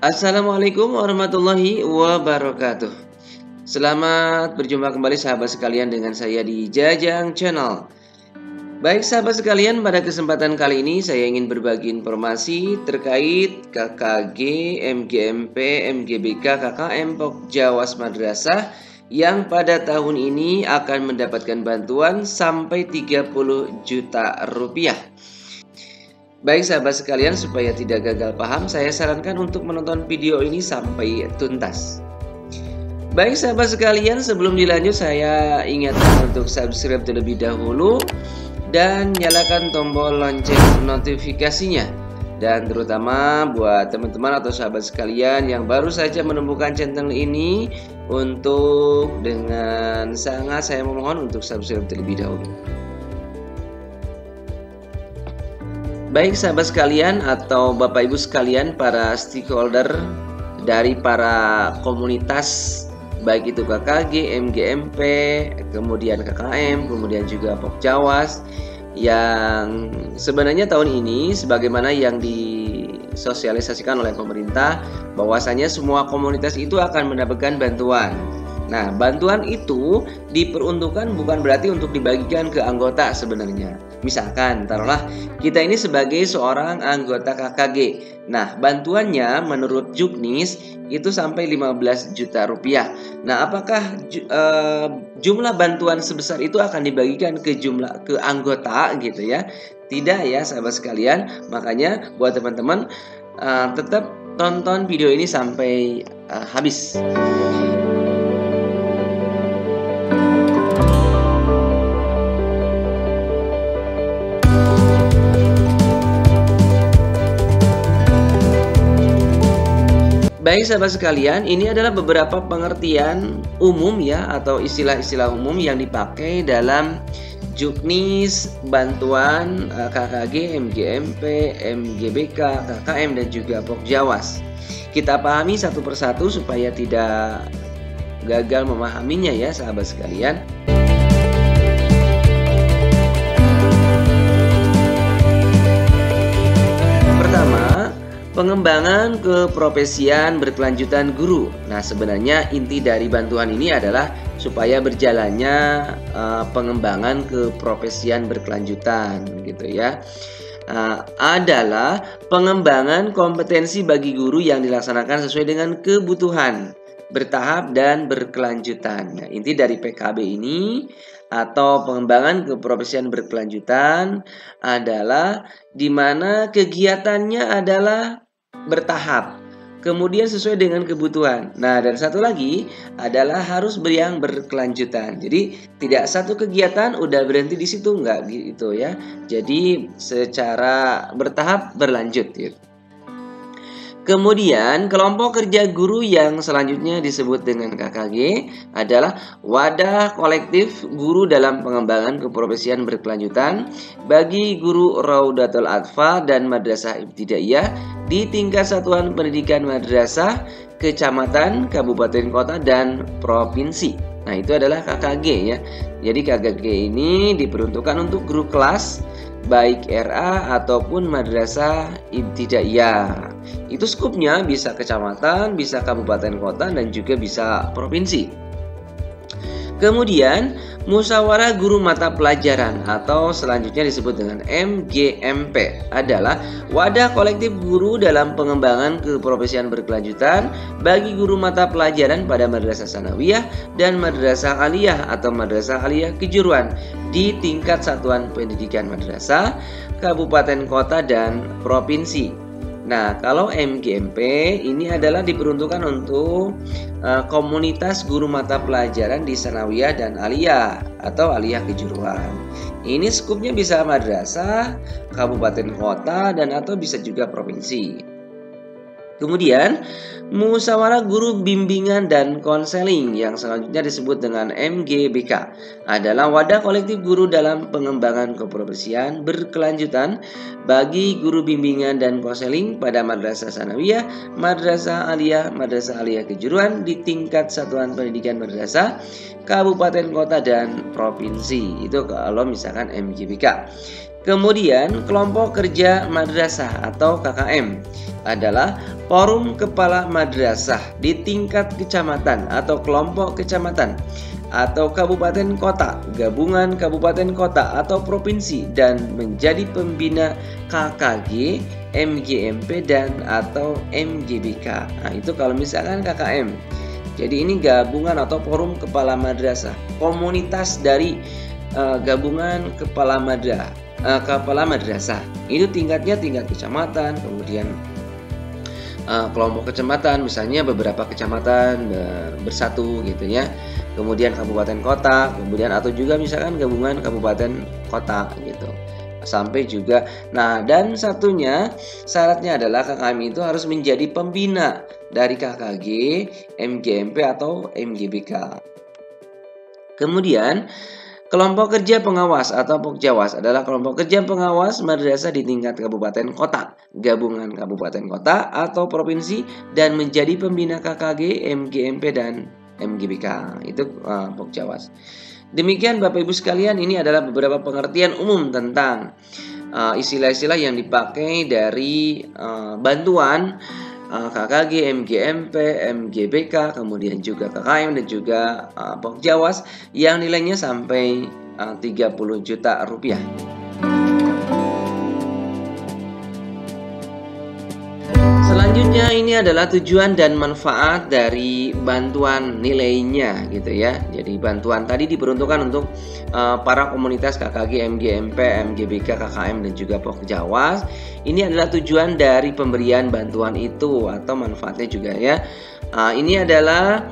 Assalamualaikum warahmatullahi wabarakatuh. Selamat berjumpa kembali sahabat sekalian dengan saya di Jajang Channel. Baik sahabat sekalian, pada kesempatan kali ini saya ingin berbagi informasi terkait KKG, MGMP, MGBK, KKM Pokjawas Madrasah yang pada tahun ini akan mendapatkan bantuan sampai 30 juta rupiah. Baik sahabat sekalian, supaya tidak gagal paham, saya sarankan untuk menonton video ini sampai tuntas. Baik sahabat sekalian, sebelum dilanjut saya ingatkan untuk subscribe terlebih dahulu dan nyalakan tombol lonceng notifikasinya. Dan terutama buat teman-teman atau sahabat sekalian yang baru saja menemukan channel ini, untuk dengan sangat saya memohon untuk subscribe terlebih dahulu. Baik sahabat sekalian atau Bapak Ibu sekalian, para stakeholder dari para komunitas, baik itu KKG, MGMP, kemudian KKM, kemudian juga Pokjawas, yang sebenarnya tahun ini sebagaimana yang disosialisasikan oleh pemerintah, bahwasanya semua komunitas itu akan mendapatkan bantuan. Nah, bantuan itu diperuntukkan bukan berarti untuk dibagikan ke anggota sebenarnya. Misalkan, taruhlah kita ini sebagai seorang anggota KKG. Nah, bantuannya menurut Juknis itu sampai 15 juta rupiah. Nah, apakah jumlah bantuan sebesar itu akan dibagikan ke anggota gitu ya? Tidak ya sahabat sekalian. Makanya buat teman-teman tetap tonton video ini sampai habis. Baik sahabat sekalian, ini adalah beberapa pengertian umum ya, atau istilah-istilah umum yang dipakai dalam Juknis bantuan KKG, MGMP, MGBK, KKM dan juga Pokjawas. Kita pahami satu persatu supaya tidak gagal memahaminya ya sahabat sekalian. Pertama, pengembangan keprofesian berkelanjutan guru. Nah, sebenarnya inti dari bantuan ini adalah supaya berjalannya pengembangan keprofesian berkelanjutan gitu ya. Adalah pengembangan kompetensi bagi guru yang dilaksanakan sesuai dengan kebutuhan, bertahap dan berkelanjutan. Nah, inti dari PKB ini atau pengembangan keprofesian berkelanjutan adalah di mana kegiatannya adalah bertahap, kemudian sesuai dengan kebutuhan. Nah, dan satu lagi adalah harus yang berkelanjutan. Jadi tidak satu kegiatan udah berhenti di situ, enggak gitu ya. Jadi secara bertahap berlanjut gitu. Kemudian kelompok kerja guru yang selanjutnya disebut dengan KKG adalah wadah kolektif guru dalam pengembangan keprofesian berkelanjutan bagi guru Raudatul Atfal dan Madrasah Ibtidaiyah di tingkat satuan pendidikan madrasah, kecamatan, kabupaten, kota, dan provinsi. Nah, itu adalah KKG ya. Jadi KKG ini diperuntukkan untuk guru kelas baik RA ataupun madrasah ibtidaiyah. Itu skupnya bisa kecamatan, bisa kabupaten kota, dan juga bisa provinsi. Kemudian musyawarah guru mata pelajaran atau selanjutnya disebut dengan MGMP adalah wadah kolektif guru dalam pengembangan keprofesian berkelanjutan bagi guru mata pelajaran pada madrasah sanawiyah dan madrasah aliyah atau madrasah aliyah kejuruan di tingkat satuan pendidikan madrasah, kabupaten kota, dan provinsi. Nah, kalau MGMP ini adalah diperuntukkan untuk komunitas guru mata pelajaran di sanawiyah dan aliyah atau aliyah kejuruan. Ini skupnya bisa madrasah, kabupaten kota, dan atau bisa juga provinsi. Kemudian musyawarah guru bimbingan dan konseling yang selanjutnya disebut dengan MGBK adalah wadah kolektif guru dalam pengembangan keprofesian berkelanjutan bagi guru bimbingan dan konseling pada madrasah sanawiyah, madrasah aliyah kejuruan di tingkat satuan pendidikan madrasah, kabupaten kota, dan provinsi. Itu kalau misalkan MGBK. Kemudian kelompok kerja madrasah atau KKM adalah Forum Kepala Madrasah di tingkat kecamatan atau kelompok kecamatan atau kabupaten kota, gabungan kabupaten kota atau provinsi, dan menjadi pembina KKG, MGMP dan atau MGBK. Nah, itu kalau misalkan KKM. Jadi ini gabungan atau forum kepala madrasah, komunitas dari gabungan kepala madrasah. Itu tingkatnya tingkat kecamatan, kemudian kelompok kecamatan, misalnya beberapa kecamatan bersatu gitu ya. Kemudian kabupaten kota, kemudian atau juga misalkan gabungan kabupaten kota gitu. Sampai juga, nah dan satunya syaratnya adalah KKM itu harus menjadi pembina dari KKG, MGMP atau MGBK. Kemudian kelompok kerja pengawas atau Pokjawas adalah kelompok kerja pengawas madrasah di tingkat kabupaten kota, gabungan kabupaten kota atau provinsi, dan menjadi pembina KKG, MGMP dan MGBK. Itu Pokjawas. Demikian Bapak Ibu sekalian, ini adalah beberapa pengertian umum tentang istilah-istilah yang dipakai dari bantuan KKG, MGMP, MGBK, kemudian juga KKM dan juga Pokjawas yang nilainya sampai 30 juta rupiah. Selanjutnya ini adalah tujuan dan manfaat dari bantuan nilainya gitu ya. Jadi bantuan tadi diperuntukkan untuk para komunitas KKG, MGMP, MGBK, KKM dan juga Pokjawas. Ini adalah tujuan dari pemberian bantuan itu atau manfaatnya juga ya. Ini adalah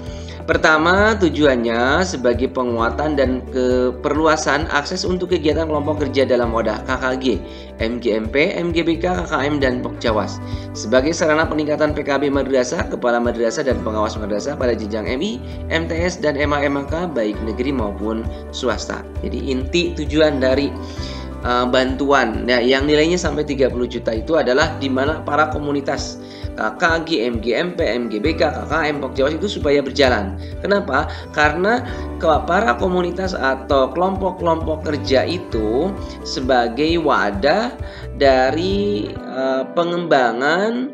pertama, tujuannya sebagai penguatan dan keperluasan akses untuk kegiatan kelompok kerja dalam wadah KKG, MGMP, MGBK, KKM, dan Pokjawas sebagai sarana peningkatan PKB madrasah, kepala madrasah, dan pengawas madrasah pada jenjang MI, MTS, dan MA/MK baik negeri maupun swasta. Jadi inti tujuan dari bantuan yang nilainya sampai 30 juta itu adalah di mana para komunitas KKG, MGMP, MGBK, KKM, Pokjawas itu supaya berjalan. Kenapa? Karena para komunitas atau kelompok-kelompok kerja itu sebagai wadah dari pengembangan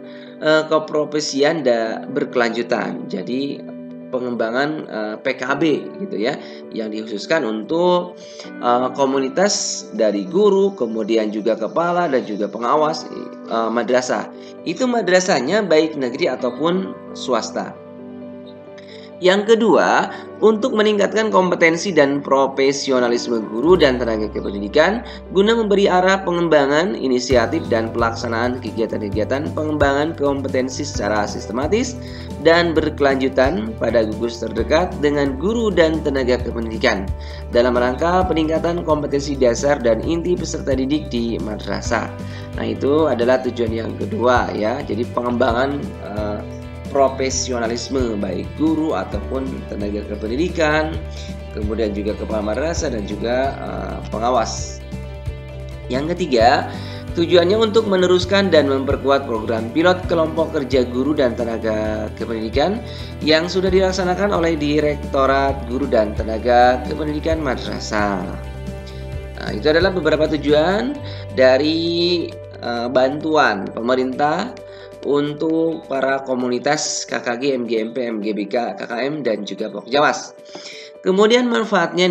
keprofesian berkelanjutan. Jadi pengembangan PKB gitu ya, yang dikhususkan untuk komunitas dari guru, kemudian juga kepala dan juga pengawas madrasah. Itu madrasahnya baik negeri ataupun swasta. Yang kedua, untuk meningkatkan kompetensi dan profesionalisme guru dan tenaga kependidikan guna memberi arah pengembangan, inisiatif, dan pelaksanaan kegiatan-kegiatan pengembangan kompetensi secara sistematis dan berkelanjutan pada gugus terdekat dengan guru dan tenaga kependidikan dalam rangka peningkatan kompetensi dasar dan inti peserta didik di madrasah. Nah, itu adalah tujuan yang kedua ya. Jadi pengembangan profesionalisme baik guru ataupun tenaga kependidikan, kemudian juga kepala madrasah dan juga pengawas. Yang ketiga, tujuannya untuk meneruskan dan memperkuat program pilot kelompok kerja guru dan tenaga kependidikan yang sudah dilaksanakan oleh Direktorat Guru dan Tenaga Kependidikan Madrasah. Nah, itu adalah beberapa tujuan dari bantuan pemerintah untuk para komunitas KKG, MGMP, MGBK, KKM, dan juga Pokjawas. Kemudian manfaatnya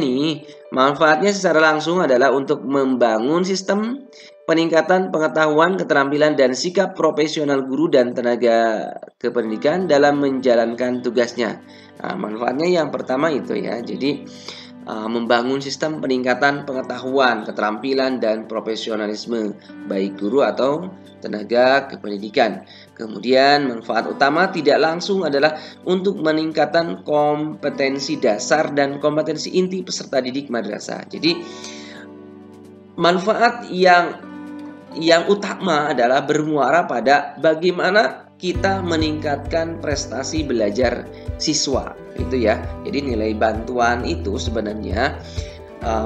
secara langsung adalah untuk membangun sistem peningkatan pengetahuan, keterampilan, dan sikap profesional guru dan tenaga kependidikan dalam menjalankan tugasnya. Nah, manfaatnya yang pertama itu ya, jadi membangun sistem peningkatan pengetahuan, keterampilan, dan profesionalisme baik guru atau tenaga kependidikan. Kemudian manfaat utama tidak langsung adalah untuk meningkatkan kompetensi dasar dan kompetensi inti peserta didik madrasah. Jadi manfaat yang utama adalah bermuara pada bagaimana kita meningkatkan prestasi belajar siswa itu ya. Jadi nilai bantuan itu sebenarnya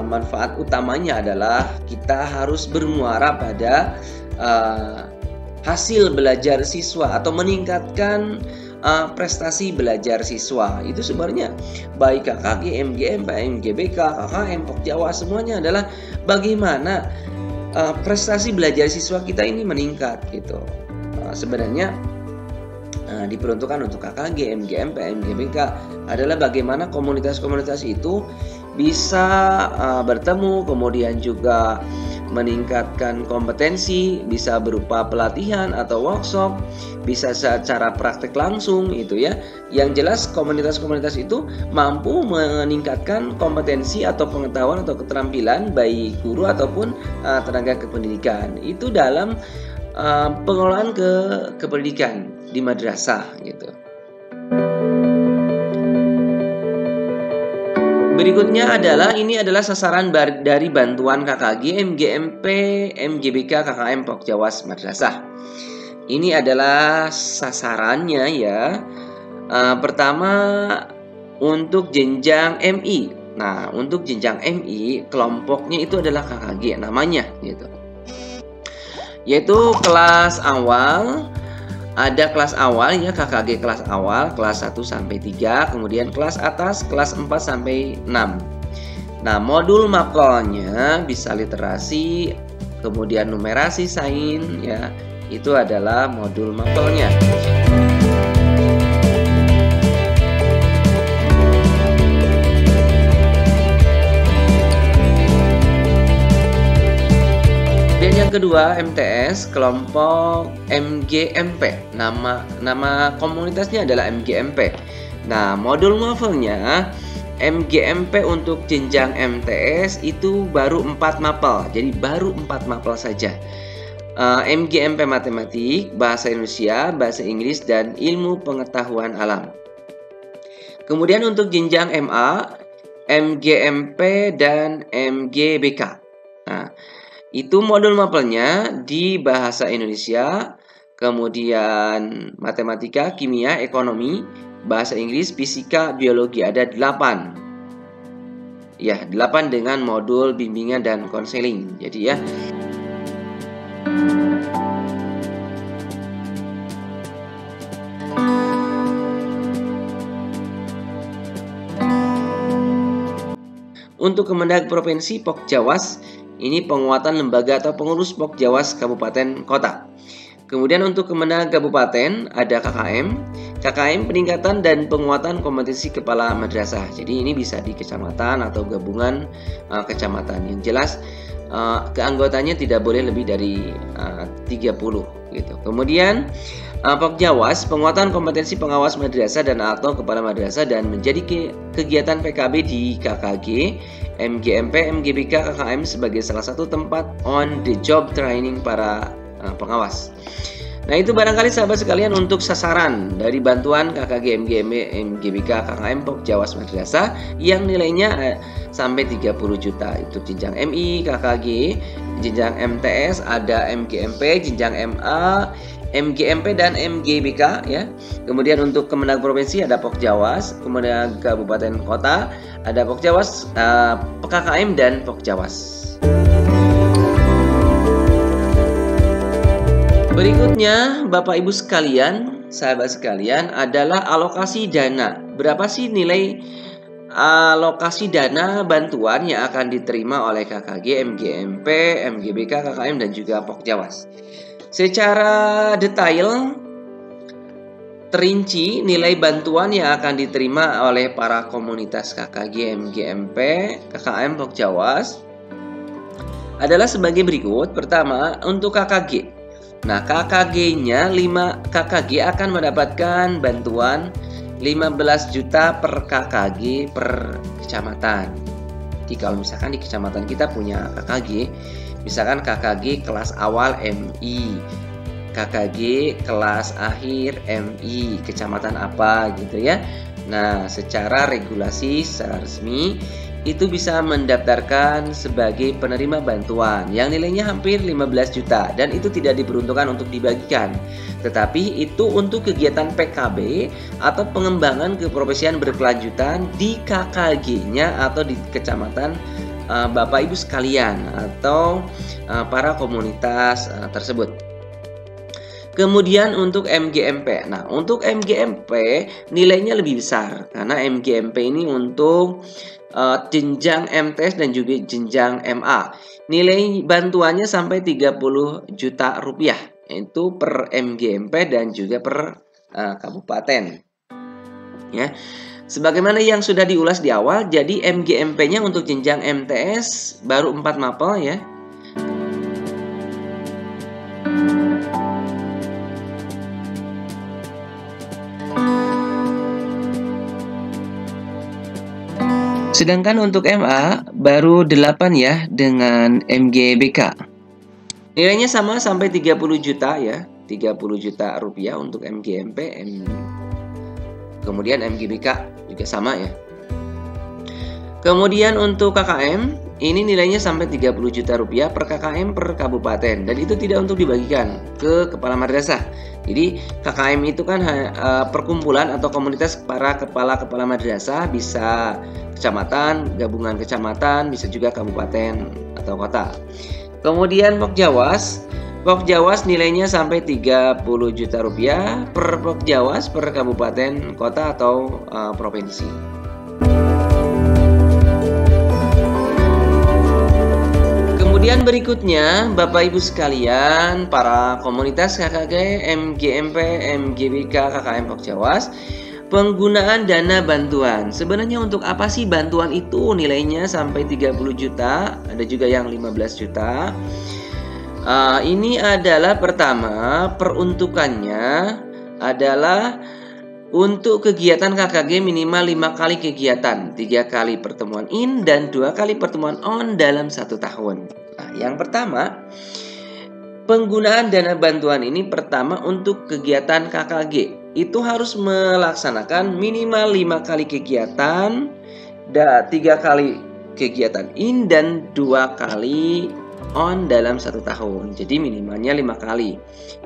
manfaat utamanya adalah kita harus bermuara pada hasil belajar siswa atau meningkatkan prestasi belajar siswa. Itu sebenarnya baik KKG, MGMP, MGBK, KKM, Pokjawas semuanya adalah bagaimana prestasi belajar siswa kita ini meningkat gitu. Sebenarnya diperuntukkan untuk KKG, MGMP, MGBK adalah bagaimana komunitas-komunitas itu bisa bertemu, kemudian juga meningkatkan kompetensi, bisa berupa pelatihan atau workshop, bisa secara praktek langsung itu ya. Yang jelas komunitas-komunitas itu mampu meningkatkan kompetensi atau pengetahuan atau keterampilan baik guru ataupun tenaga kependidikan. Itu dalam pengelolaan kependidikan di madrasah gitu. Berikutnya ini adalah sasaran dari bantuan KKG, MGMP, MGBK, KKM, Pokjawas, Madrasah. Ini adalah sasarannya ya. Pertama untuk jenjang MI. Nah, untuk jenjang MI kelompoknya itu adalah KKG namanya gitu. Yaitu kelas awal. Ada kelas awal ya, KKG kelas awal, kelas 1 sampai 3, kemudian kelas atas kelas 4 sampai 6. Nah, modul mapelnya bisa literasi, kemudian numerasi, sains ya. Itu adalah modul mapelnya. Yang kedua, MTS kelompok MGMP. Nama komunitasnya adalah MGMP. Nah, modul mapelnya MGMP untuk jenjang MTS itu baru 4 mapel. Jadi baru 4 mapel saja. MGMP matematik, bahasa Indonesia, bahasa Inggris, dan ilmu pengetahuan alam. Kemudian untuk jenjang MA, MGMP dan MGBK. Nah, itu modul mapelnya di bahasa Indonesia, kemudian matematika, kimia, ekonomi, bahasa Inggris, fisika, biologi. Ada 8. Ya, 8 dengan modul bimbingan dan konseling. Jadi ya. Untuk Kemendag Provinsi Pokjawas, ini penguatan lembaga atau pengurus Pokjawas Kabupaten Kota. Kemudian untuk Kemendag Kabupaten ada KKM peningkatan dan penguatan kompetensi kepala madrasah. Jadi ini bisa di kecamatan atau gabungan kecamatan. Yang jelas keanggotanya tidak boleh lebih dari 30 gitu. Kemudian Pokjawas penguatan kompetensi pengawas madrasah dan atau kepala madrasah dan menjadi kegiatan PKB di KKG, MGMP, MGBK, KKM sebagai salah satu tempat on the job training para pengawas. Nah, itu barangkali sahabat sekalian untuk sasaran dari bantuan KKG, MGMP, MGBK, KKM, Pokjawas Madrasah yang nilainya sampai 30 juta. Itu jenjang MI, KKG, jenjang MTS, ada MGMP, jenjang MA, MGMP dan MGBK ya. Kemudian untuk Kemendag Provinsi ada Pokjawas, kemudian Kabupaten Kota ada Pokjawas, PKKM dan Pokjawas. Berikutnya, Bapak Ibu sekalian, sahabat sekalian, adalah alokasi dana. Berapa sih nilai alokasi dana bantuan yang akan diterima oleh KKG, MGMP, MGBK, KKM dan juga Pokjawas? Secara detail terinci nilai bantuan yang akan diterima oleh para komunitas KKG, MGMP, KKM, Pokjawas adalah sebagai berikut. Pertama, untuk KKG. Nah, KKG-nya 5 KKG akan mendapatkan bantuan 15 juta per KKG per kecamatan. Jadi kalau misalkan di kecamatan kita punya KKG, misalkan KKG kelas awal MI, KKG kelas akhir MI, kecamatan apa gitu ya. Nah, secara regulasi, secara resmi itu bisa mendaftarkan sebagai penerima bantuan yang nilainya hampir 15 juta dan itu tidak diperuntukkan untuk dibagikan, tetapi itu untuk kegiatan PKB atau pengembangan keprofesian berkelanjutan di KKG-nya atau di kecamatan Bapak Ibu sekalian atau para komunitas tersebut. Kemudian untuk MGMP. Nah, untuk MGMP nilainya lebih besar karena MGMP ini untuk jenjang MTS dan juga jenjang MA. Nilai bantuannya sampai 30 juta rupiah. Itu per MGMP dan juga per kabupaten. Ya. Sebagaimana yang sudah diulas di awal, jadi MGMP-nya untuk jenjang MTS baru 4 mapel ya. Sedangkan untuk MA baru 8 ya dengan MGBK. Nilainya sama sampai 30 juta ya, 30 juta rupiah untuk MGMP, kemudian MGBK juga sama ya. Kemudian untuk KKM ini nilainya sampai 30 juta rupiah per KKM per kabupaten, dan itu tidak untuk dibagikan ke kepala madrasah. Jadi KKM itu kan perkumpulan atau komunitas para kepala madrasah, bisa kecamatan, gabungan kecamatan, bisa juga kabupaten atau kota. Kemudian Pokjawas nilainya sampai 30 juta rupiah per Pokjawas per kabupaten, kota atau provinsi. Kemudian berikutnya, Bapak Ibu sekalian, para komunitas KKG, MGMP, MGBK, KKM Pokjawas, penggunaan dana bantuan. Sebenarnya untuk apa sih bantuan itu? Nilainya sampai 30 juta, ada juga yang 15 juta. Ini adalah pertama, peruntukannya adalah untuk kegiatan KKG minimal 5 kali kegiatan, 3 kali pertemuan in dan 2 kali pertemuan on dalam 1 tahun. Nah, yang pertama, penggunaan dana bantuan ini pertama untuk kegiatan KKG itu harus melaksanakan minimal 5 kali kegiatan, 3 kali kegiatan in dan 2 kali on dalam 1 tahun. Jadi minimalnya 5 kali.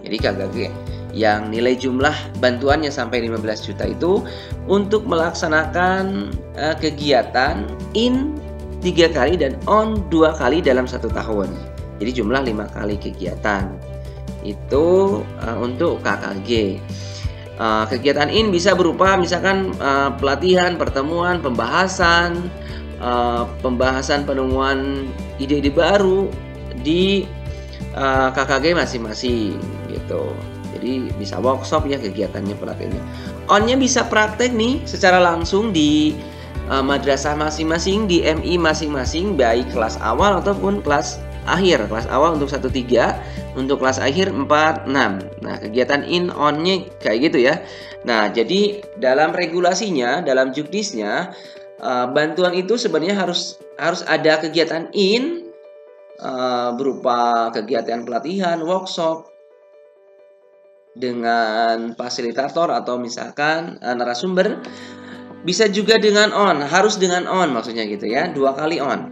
Jadi KKG yang nilai jumlah bantuannya sampai 15 juta itu untuk melaksanakan kegiatan in 3 kali dan on 2 kali dalam 1 tahun. Jadi jumlah 5 kali kegiatan. Itu untuk KKG. Kegiatan in bisa berupa misalkan pelatihan, pertemuan, pembahasan penemuan ide-ide baru di KKG masing-masing gitu. Jadi bisa workshop ya kegiatannya, pelatihannya. On-nya bisa praktek nih secara langsung di madrasah masing-masing, di MI masing-masing, baik kelas awal ataupun kelas akhir. Kelas awal untuk 1-3, untuk kelas akhir 4-6. Nah, kegiatan in on-nya kayak gitu ya. Nah, jadi dalam regulasinya, dalam juknisnya, bantuan itu sebenarnya harus ada kegiatan in berupa kegiatan pelatihan, workshop dengan fasilitator atau misalkan narasumber. Bisa juga dengan on, harus dengan on maksudnya gitu ya, 2 kali on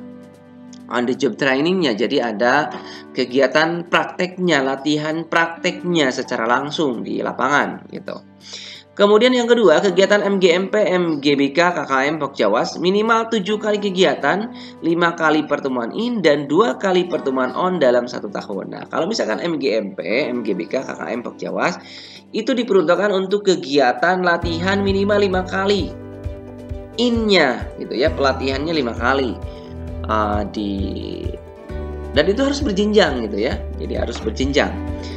the job trainingnya. Jadi ada kegiatan prakteknya, latihan prakteknya secara langsung di lapangan gitu. Kemudian yang kedua, kegiatan MGMP, MGBK, KKM Pokjawas minimal 7 kali kegiatan, 5 kali pertemuan in dan 2 kali pertemuan on dalam 1 tahun. Nah, kalau misalkan MGMP, MGBK, KKM Pokjawas itu diperuntukkan untuk kegiatan latihan minimal 5 kali in-nya gitu ya, pelatihannya 5 kali dan itu harus berjenjang gitu ya. Jadi harus berjenjang,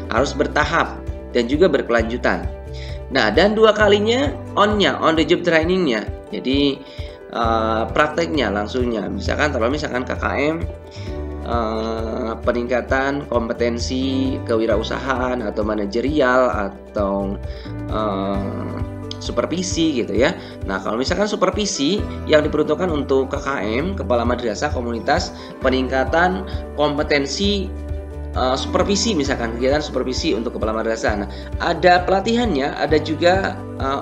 harus bertahap dan juga berkelanjutan. Nah, dan 2 kalinya on-nya, on the job trainingnya. Jadi prakteknya langsungnya. Misalkan KKM peningkatan kompetensi kewirausahaan atau manajerial atau supervisi gitu ya. Nah, kalau misalkan supervisi yang diperuntukkan untuk KKM, kepala madrasah komunitas, peningkatan kompetensi supervisi, misalkan kegiatan supervisi untuk kepala madrasah. Nah, ada pelatihannya, ada juga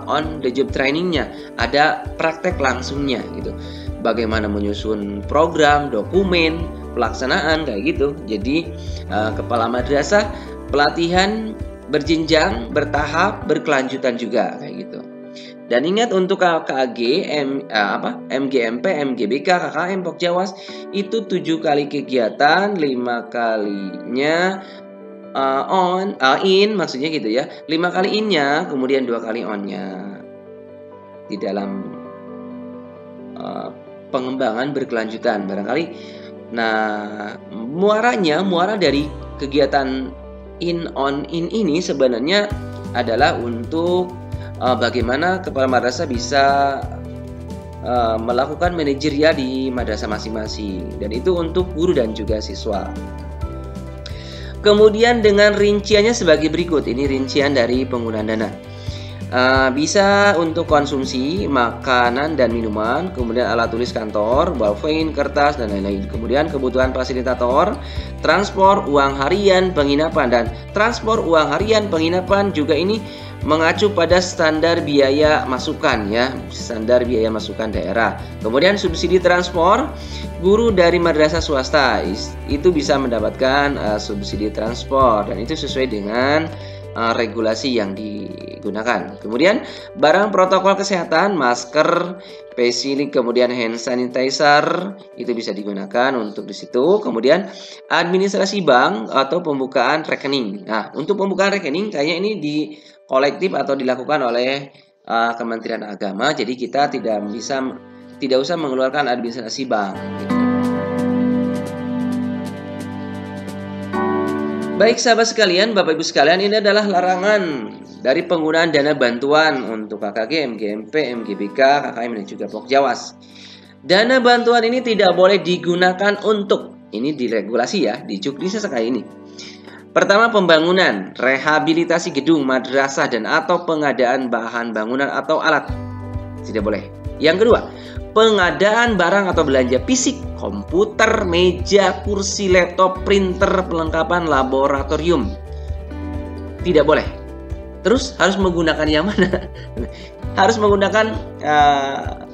on the job trainingnya, ada praktek langsungnya gitu. Bagaimana menyusun program, dokumen, pelaksanaan kayak gitu. Jadi kepala madrasah pelatihan berjenjang, bertahap, berkelanjutan juga kayak gitu. Dan ingat untuk KKG, MGMP, MGBK, KKM Pokjawas itu 7 kali kegiatan, 5 kalinya in maksudnya gitu ya. 5 kali in-nya, kemudian 2 kali on-nya. Di dalam pengembangan berkelanjutan barangkali. Nah, muara dari kegiatan in on in ini sebenarnya adalah untuk bagaimana kepala madrasah bisa melakukan manajerial di madrasah masing-masing, dan itu untuk guru dan juga siswa. Kemudian dengan rinciannya sebagai berikut, ini rincian dari penggunaan dana. Bisa untuk konsumsi makanan dan minuman, kemudian alat tulis kantor, bolpen, kertas, dan lain-lain. Kemudian kebutuhan fasilitator, transport, uang harian, penginapan. Dan transport, uang harian, penginapan juga ini mengacu pada standar biaya masukan ya, standar biaya masukan daerah. Kemudian subsidi transport, guru dari madrasah swasta itu bisa mendapatkan subsidi transport, dan itu sesuai dengan regulasi yang digunakan. Kemudian barang protokol kesehatan, masker, face shield, kemudian hand sanitizer itu bisa digunakan untuk di situ. Kemudian administrasi bank atau pembukaan rekening. Nah, untuk pembukaan rekening kayaknya ini di kolektif atau dilakukan oleh Kementerian Agama. Jadi kita tidak usah mengeluarkan administrasi bank. Baik sahabat sekalian, Bapak Ibu sekalian, ini adalah larangan dari penggunaan dana bantuan untuk KKG, MGMP, MGBK, KKM, dan juga Pokjawas. Dana bantuan ini tidak boleh digunakan untuk, ini diregulasi ya, di Juknis sekali ini. Pertama, pembangunan, rehabilitasi gedung, madrasah, dan atau pengadaan bahan bangunan atau alat. Tidak boleh. Yang kedua, pengadaan barang atau belanja fisik, komputer, meja, kursi, laptop, printer, perlengkapan laboratorium. Tidak boleh. Terus harus menggunakan yang mana? Harus menggunakan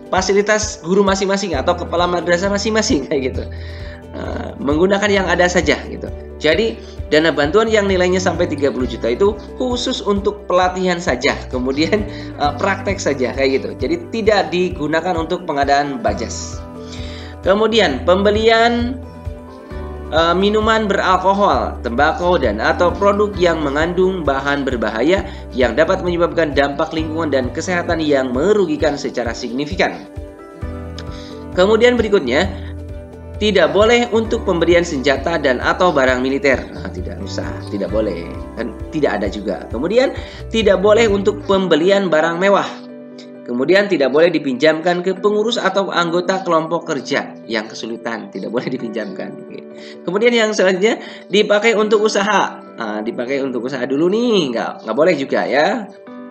fasilitas guru masing-masing atau kepala madrasah masing-masing kayak gitu. Menggunakan yang ada saja gitu. Jadi dana bantuan yang nilainya sampai 30 juta itu khusus untuk pelatihan saja, kemudian praktek saja kayak gitu. Jadi tidak digunakan untuk pengadaan bajas. Kemudian pembelian minuman beralkohol, tembakau, dan atau produk yang mengandung bahan berbahaya yang dapat menyebabkan dampak lingkungan dan kesehatan yang merugikan secara signifikan. Kemudian berikutnya, tidak boleh untuk pemberian senjata dan atau barang militer. Nah, tidak usah, tidak boleh, dan tidak ada juga. Kemudian tidak boleh untuk pembelian barang mewah. Kemudian tidak boleh dipinjamkan ke pengurus atau anggota kelompok kerja yang kesulitan, tidak boleh dipinjamkan. Kemudian yang selanjutnya, dipakai untuk usaha. Nah, dipakai untuk usaha dulu nih, nggak boleh juga ya.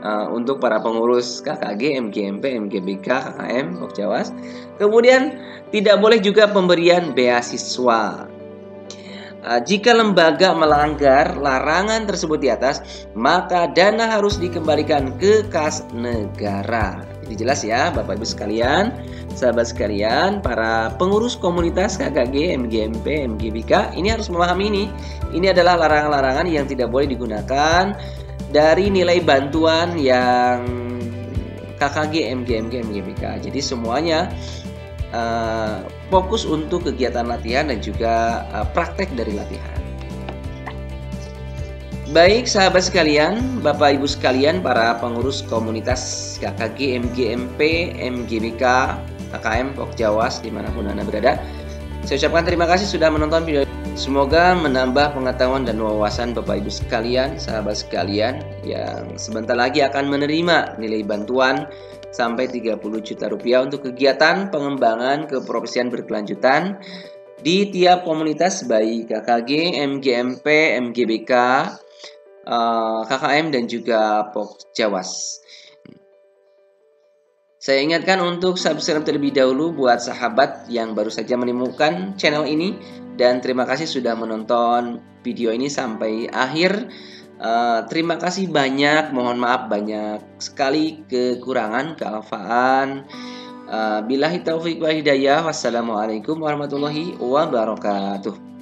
Untuk para pengurus KKG, MGMP, MGBK, KKM, Pokjawas. Kemudian tidak boleh juga pemberian beasiswa. Jika lembaga melanggar larangan tersebut di atas, maka dana harus dikembalikan ke kas negara. Jadi jelas ya Bapak Ibu sekalian, sahabat sekalian, para pengurus komunitas KKG, MGMP, MGBK ini harus memahami ini. Ini adalah larangan-larangan yang tidak boleh digunakan dari nilai bantuan yang KKG, MGMG, MGBK. Jadi semuanya fokus untuk kegiatan latihan dan juga praktek dari latihan. Baik sahabat sekalian, Bapak Ibu sekalian, para pengurus komunitas KKG, MGMP, MGBK, KKM, Pokjawas dimanapun Anda berada, saya ucapkan terima kasih sudah menonton video. Semoga menambah pengetahuan dan wawasan Bapak Ibu sekalian, sahabat sekalian yang sebentar lagi akan menerima nilai bantuan sampai 30 juta rupiah untuk kegiatan pengembangan keprofesian berkelanjutan di tiap komunitas baik KKG, MGMP, MGBK, KKM, dan juga Pokjawas. Saya ingatkan untuk subscribe terlebih dahulu buat sahabat yang baru saja menemukan channel ini, dan terima kasih sudah menonton video ini sampai akhir. Terima kasih banyak, mohon maaf banyak sekali kekurangan, kealfaan. Billahi taufiq wal hidayah. Wassalamualaikum warahmatullahi wabarakatuh.